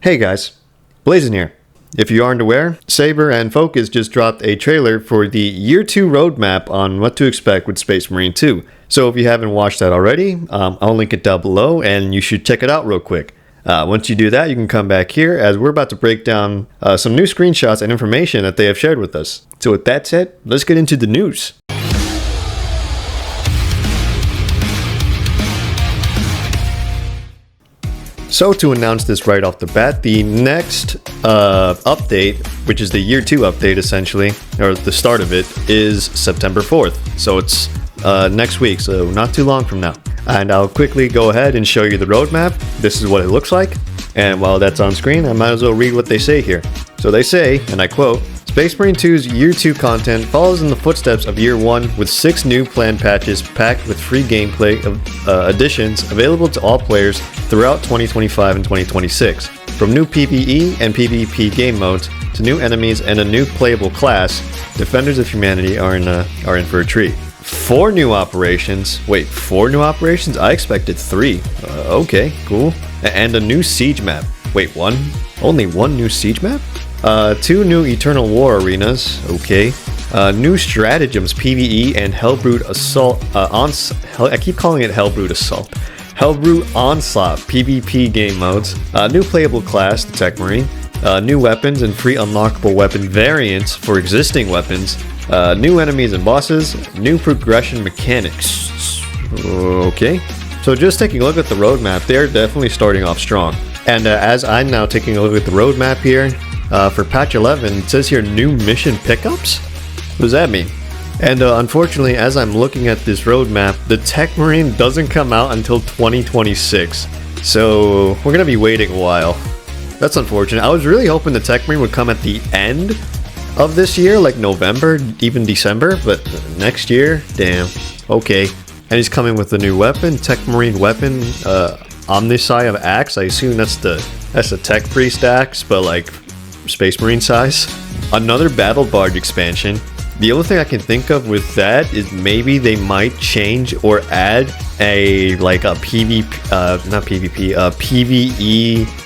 Hey guys, Blazen here. If you aren't aware, Saber and Focus just dropped a trailer for the Year 2 roadmap on what to expect with Space Marine 2. So if you haven't watched that already, I'll link it down below and you should check it out real quick. Once you do that, you can come back here as we're about to break down some new screenshots and information that they have shared with us. So with that said, let's get into the news. So to announce this right off the bat, the next update, which is the Year 2 update essentially, or the start of it, is September 4th. So it's next week, so not too long from now. And I'll quickly go ahead and show you the roadmap. This is what it looks like. And while that's on screen, I might as well read what they say here. So they say, and I quote, Space Marine 2's Year 2 content follows in the footsteps of Year 1 with 6 new planned patches packed with free gameplay additions available to all players throughout 2025 and 2026. From new PvE and PvP game modes to new enemies and a new playable class, Defenders of Humanity are in for a treat. 4 new operations. Wait, 4 new operations? I expected 3. Okay, cool. And a new siege map. Wait, 1? Only 1 new siege map? 2 new Eternal War arenas, okay. New stratagems, PvE and Hellbrute Assault, I keep calling it Hellbrute Assault. Hellbrute Onslaught, PvP game modes, new playable class, the Tech Marine, new weapons and free unlockable weapon variants for existing weapons, new enemies and bosses, new progression mechanics. Okay. So just taking a look at the roadmap, they're definitely starting off strong. And as I'm now taking a look at the roadmap here, for patch 11, it says here new mission pickups? What does that mean? And unfortunately, as I'm looking at this roadmap, the Tech Marine doesn't come out until 2026. So we're going to be waiting a while. That's unfortunate. I was really hoping the Tech Marine would come at the end of this year, like November, even December, but next year, damn. Okay. And he's coming with a new weapon, Tech Marine weapon, Omnisci of Axe. I assume that's the Tech Priest Axe, but like Space Marine size. Another Battle Barge expansion. The only thing I can think of with that is maybe they might change or add a PvE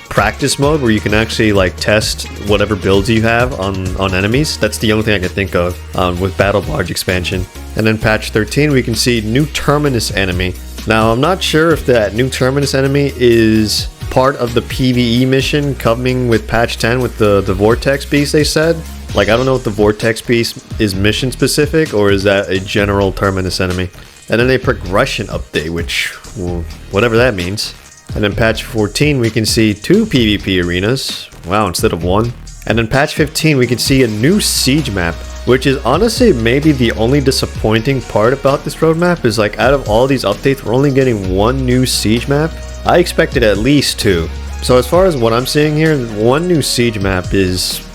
practice mode where you can actually like test whatever builds you have on enemies. That's the only thing I can think of with Battle Barge expansion. And then patch 13 we can see new Terminus enemy. Now I'm not sure if that new Terminus enemy is part of the PvE mission coming with patch 10 with the Vortex Beast they said. Like I don't know if the Vortex Beast is mission specific or is that a general Terminus enemy. And then a progression update, which, well, whatever that means. And then patch 14 we can see 2 PvP arenas. Wow, instead of 1. And then patch 15 we can see a new siege map, which is honestly maybe the only disappointing part about this roadmap is like out of all these updates we're only getting 1 new siege map. I expected at least 2. So as far as what I'm seeing here, 1 new siege map is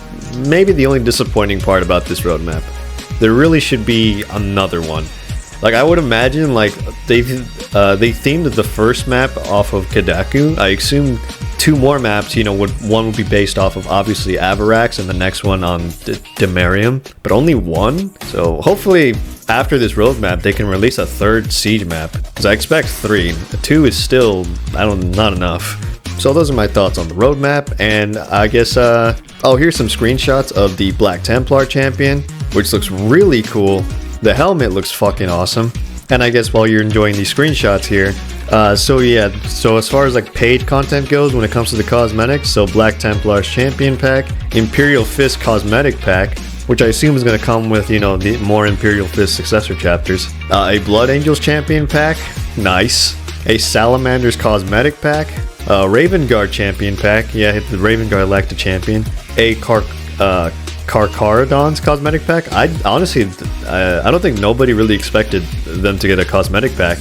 maybe the only disappointing part about this roadmap. There really should be another one. Like I would imagine like they themed the first map off of Kadaku. I assume 2 more maps, one would be based off of obviously Avarax and the next one on Demarium, but only 1. So hopefully after this roadmap they can release a 3rd siege map, because I expect 3. 2 is still not enough. So those are my thoughts on the roadmap, and I guess here's some screenshots of the Black Templar champion, which looks really cool. The helmet looks fucking awesome. And I guess while you're enjoying these screenshots here, so as far as like paid content goes when it comes to the cosmetics, so Black Templar's champion pack, Imperial Fist cosmetic pack, which I assume is going to come with, the more Imperial Fist successor chapters, a Blood Angels champion pack, nice, a Salamander's cosmetic pack, a Raven Guard champion pack, yeah, the Raven Guard Lacta champion, a Carcharodon's cosmetic pack. I honestly, I don't think nobody really expected them to get a cosmetic pack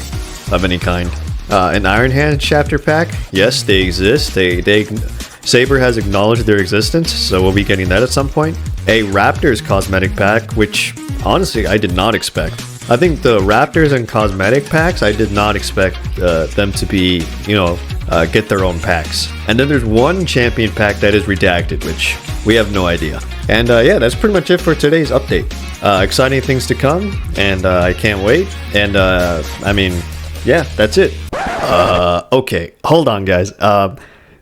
of any kind. An Iron Hand chapter pack, yes, they exist. Saber has acknowledged their existence, so we'll be getting that at some point. A Raptors cosmetic pack, which honestly I did not expect. I think the Raptors and cosmetic packs, I did not expect them to be, get their own packs. And then there's 1 champion pack that is redacted, which we have no idea. And yeah, that's pretty much it for today's update. Exciting things to come, and I can't wait. And I mean, yeah, that's it. Okay, hold on guys.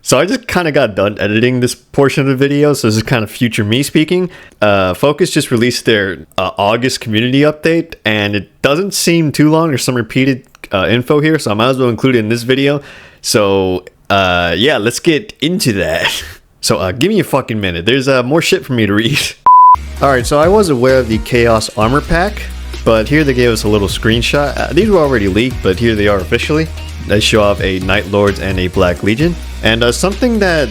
So I just kind of got done editing this portion of the video, so this is kind of future me speaking. Focus just released their August community update, and it doesn't seem too long. There's some repeated info here, so I might as well include it in this video. So yeah, let's get into that. So give me a fucking minute. There's more shit for me to read. Alright, so I was aware of the Chaos Armor Pack, but here they gave us a little screenshot. These were already leaked, but here they are officially. They show off a Night Lords and a Black Legion. And something that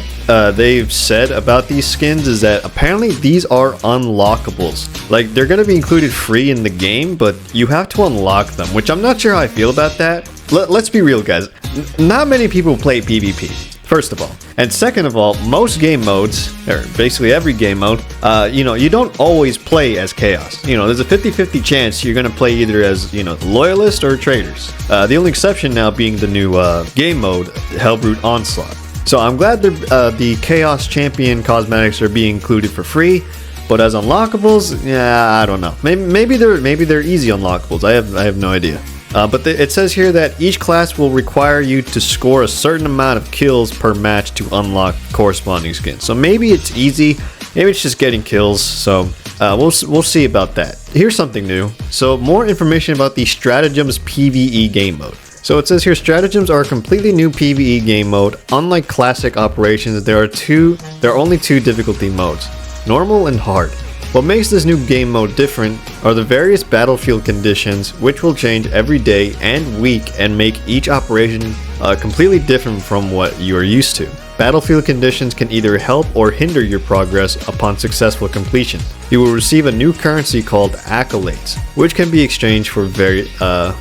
they've said about these skins is that apparently these are unlockables. Like, they're going to be included free in the game, but you have to unlock them, which I'm not sure how I feel about that. Let's be real, guys. Not many people play PvP, first of all. And second of all, most game modes, or basically every game mode, you don't always play as Chaos. There's a 50-50 chance you're going to play either as, Loyalist or Traitors. The only exception now being the new game mode, Hellbrute Onslaught. So I'm glad the Chaos Champion cosmetics are being included for free, but as unlockables, yeah, I don't know. Maybe they're easy unlockables. I have no idea. But it says here that each class will require you to score a certain amount of kills per match to unlock corresponding skins. So maybe it's easy, maybe it's just getting kills. So we'll see about that. Here's something new. So more information about the Stratagems PvE game mode. So it says here, Stratagems are a completely new PvE game mode. Unlike classic operations, there are only two difficulty modes, normal and hard. What makes this new game mode different are the various battlefield conditions, which will change every day and week and make each operation completely different from what you are used to. Battlefield conditions can either help or hinder your progress upon successful completion. You will receive a new currency called accolades, which can be exchanged for very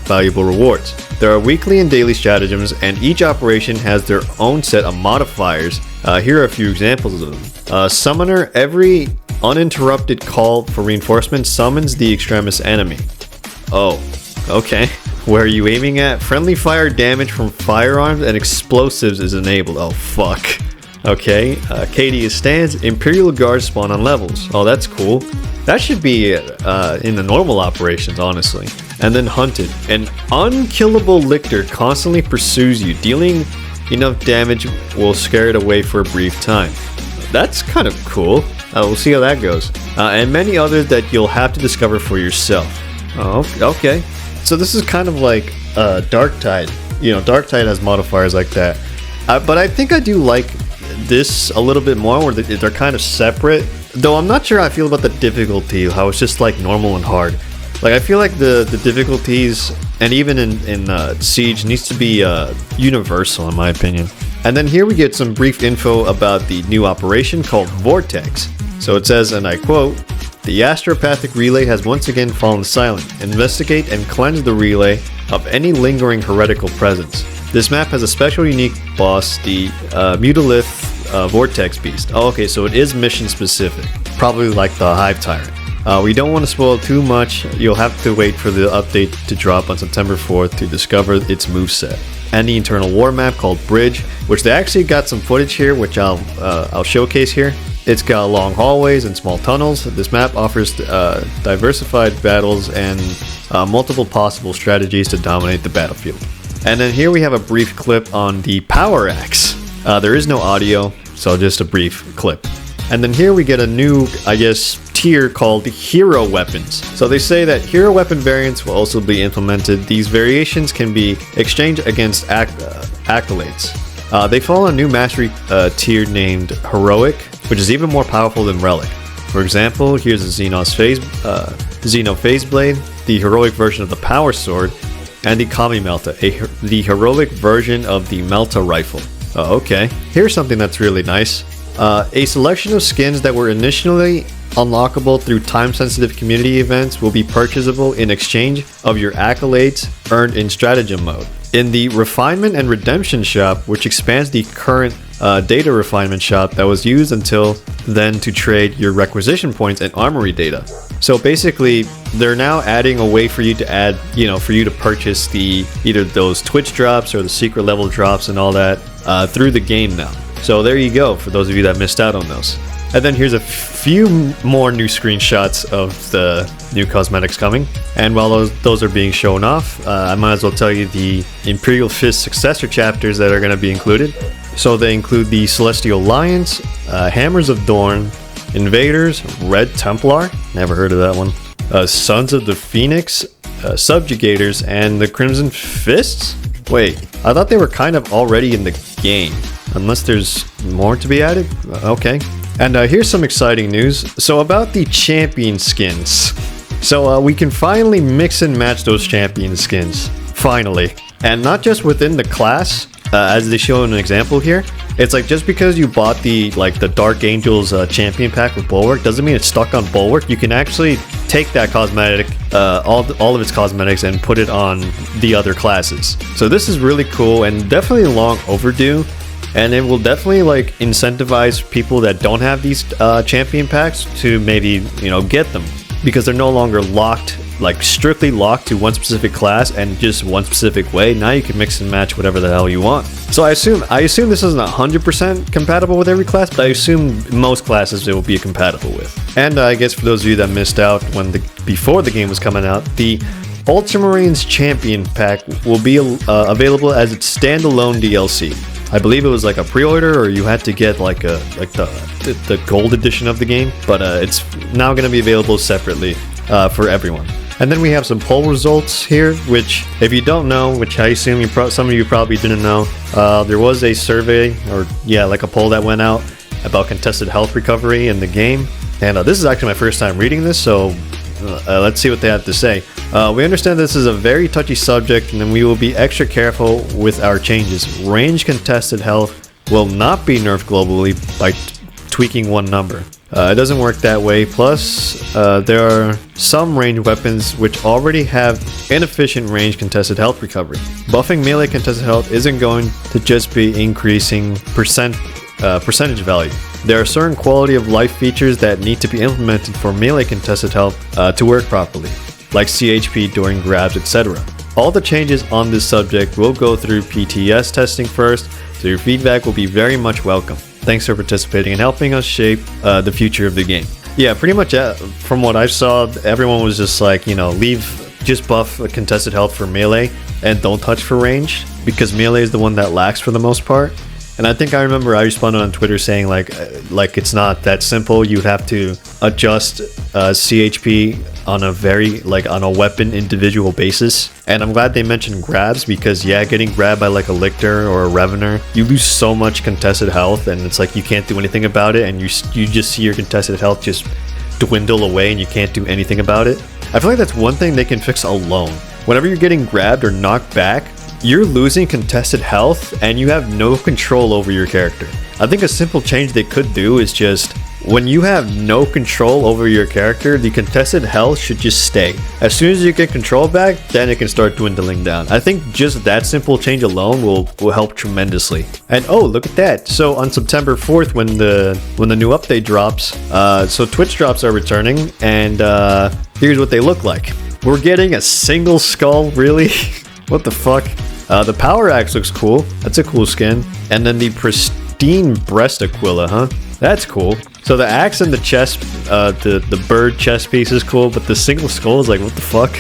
valuable rewards. There are weekly and daily stratagems, and each operation has their own set of modifiers. Here are a few examples of them. Summoner, every uninterrupted call for reinforcements summons the extremis enemy. Oh, okay. Where are you aiming at? Friendly fire damage from firearms and explosives is enabled. Oh, fuck. Okay. KD stands. Imperial guards spawn on levels. Oh, that's cool. That should be in the normal operations, honestly. And then hunted. An unkillable lictor constantly pursues you. Dealing enough damage will scare it away for a brief time. That's kind of cool. We'll see how that goes. And many others that you'll have to discover for yourself. Oh, okay. So this is kind of like Darktide. Darktide has modifiers like that. But I think I do like this a little bit more, where they're kind of separate. Though I'm not sure how I feel about the difficulty, how it's just like normal and hard. Like, I feel like the difficulties, and even in Siege, needs to be universal in my opinion. And then here we get some brief info about the new operation called Vortex. So it says, and I quote, "The astropathic relay has once again fallen silent. Investigate and cleanse the relay of any lingering heretical presence. This map has a special unique boss, the Mutalith Vortex Beast." Oh, okay, so it is mission specific. Probably like the Hive Tyrant. We don't want to spoil too much. You'll have to wait for the update to drop on September 4th to discover its moveset. And the internal war map called Bridge, which they actually got some footage here, which I'll showcase here. It's got long hallways and small tunnels. This map offers diversified battles and multiple possible strategies to dominate the battlefield. And then here we have a brief clip on the Power Axe. There is no audio, so just a brief clip. And then here we get a new, I guess, tier called Hero Weapons. So they say that hero weapon variants will also be implemented. These variations can be exchanged against accolades. They follow a new mastery tier named Heroic, which is even more powerful than Relic. For example, here's the Xeno Phase Blade, the heroic version of the Power Sword, and the Kami Melta, the heroic version of the Melta Rifle. Oh, okay. Here's something that's really nice. A selection of skins that were initially unlockable through time-sensitive community events will be purchasable in exchange of your accolades earned in stratagem mode. In the Refinement and Redemption shop, which expands the current data refinement shop that was used until then to trade your requisition points and armory data. So basically, they're now adding a way for you to add, for you to purchase either those Twitch drops or the secret level drops and all that through the game now. So there you go, for those of you that missed out on those. And then here's a few more new screenshots of the new cosmetics coming. And while those are being shown off, I might as well tell you the Imperial Fist successor chapters that are going to be included. So they include the Celestial Lions, Hammers of Dorn, Invaders, Red Templar, never heard of that one, Sons of the Phoenix, Subjugators, and the Crimson Fists? Wait, I thought they were kind of already in the game, unless there's more to be added? Okay. And here's some exciting news. So about the champion skins. So we can finally mix and match those champion skins. Finally. And not just within the class, as they show in an example here. It's like just because you bought the Dark Angels champion pack with Bulwark doesn't mean it's stuck on Bulwark. You can actually take that cosmetic, all of its cosmetics, and put it on the other classes. So this is really cool and definitely long overdue. And it will definitely like incentivize people that don't have these champion packs to maybe, you know, get them, because they're no longer locked, like strictly locked to one specific class and just one specific way. Now you can mix and match whatever the hell you want. So I assume this isn't 100% compatible with every class, but I assume most classes it will be compatible with. And I guess for those of you that missed out before the game was coming out, the Ultramarines Champion Pack will be available as its standalone DLC. I believe it was like a pre-order, or you had to get like the gold edition of the game, but it's now going to be available separately for everyone. And then we have some poll results here, which if you don't know, which I assume some of you probably didn't know, there was a survey, or yeah, like a poll that went out about contested health recovery in the game. And this is actually my first time reading this, so let's see what they have to say. We understand this is a very touchy subject, and we will be extra careful with our changes. Range contested health will not be nerfed globally by tweaking one number. It doesn't work that way. Plus, there are some ranged weapons which already have inefficient range contested health recovery. Buffing melee contested health isn't going to just be increasing percentage value. There are certain quality of life features that need to be implemented for melee contested health to work properly, like CHP during grabs, etc. All the changes on this subject will go through PTS testing first, so your feedback will be very much welcome. Thanks for participating and helping us shape the future of the game. Yeah, pretty much from what I saw, everyone was just like, you know, just buff contested health for melee and don't touch for range, because melee is the one that lacks for the most part. And I think I remember I responded on Twitter saying like it's not that simple. You'd have to adjust CHP on a weapon individual basis. And I'm glad they mentioned grabs, because yeah, getting grabbed by like a Lictor or a Revener, you lose so much contested health, and it's like you can't do anything about it, and you just see your contested health just dwindle away, and you can't do anything about it. I feel like that's one thing they can fix alone. Whenever you're getting grabbed or knocked back, you're losing contested health and you have no control over your character. I think a simple change they could do is just, when you have no control over your character, the contested health should just stay. As soon as you get control back, then it can start dwindling down. I think just that simple change alone will help tremendously. And oh, look at that. So on September 4th, when the new update drops, so Twitch drops are returning, and here's what they look like. We're getting a single skull, really? What the fuck? The Power Axe looks cool. That's a cool skin. And then the Pristine Breast Aquila, huh? That's cool. So the axe and the chest, the bird chest piece is cool, but the single skull is like, what the fuck?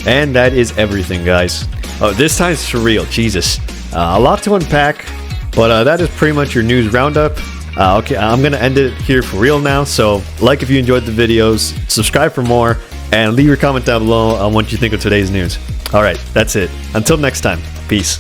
And that is everything, guys. Oh, this time's surreal. Jesus. A lot to unpack, but that is pretty much your news roundup. Okay, I'm gonna end it here for real now. So like if you enjoyed the videos, subscribe for more, and leave your comment down below on what you think of today's news. Alright, that's it. Until next time, peace.